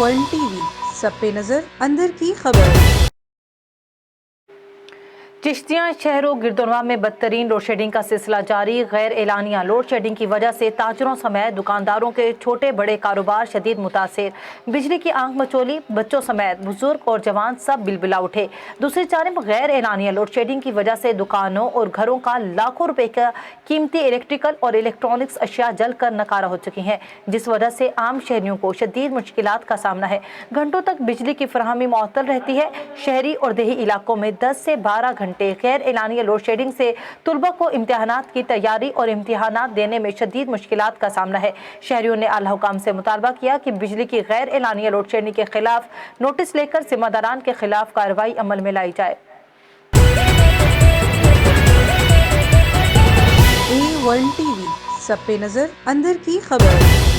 World T V, سب پہ نظر، اندر کی خبر۔ چشتیاں شہروں گردنواں میں بدترین لوڈ شیڈنگ کا سلسلہ جاری۔ غیر اعلانیہ لوڈ شیڈنگ کی وجہ سے تاجروں سمیت دکانداروں کے چھوٹے بڑے کاروبار شدید متاثر۔ بجلی کی آنکھ مچولی، بچوں سمیت بزرگ اور جوان سب بلبلا اٹھے۔ دوسری جانب غیر اعلانیہ لوڈ شیڈنگ کی وجہ سے دکانوں اور گھروں کا لاکھوں روپے کا قیمتی الیکٹریکل اور الیکٹرانکس اشیاء جل کر نکارہ ہو چکی ہیں، جس وجہ سے عام شہریوں کو شدید مشکلات کا سامنا ہے۔ گھنٹوں تک بجلی کی فراہمی معطل رہتی ہے۔ شہری اور دیہی علاقوں میں 10 سے 12 گھنٹے غیر اعلانیہ لوڈ شیڈنگ سے طلباء کو امتحانات کی تیاری اور امتحانات دینے میں شدید مشکلات کا سامنا ہے۔ شہریوں نے اعلیٰ حکام سے مطالبہ کیا کہ بجلی کی غیر اعلانیہ لوڈ شیڈنگ کے خلاف نوٹس لے کر ذمہ داران کے خلاف کارروائی عمل میں لائی جائے۔ ورلڈ ٹی وی، سب پہ نظر، اندر کی خبر۔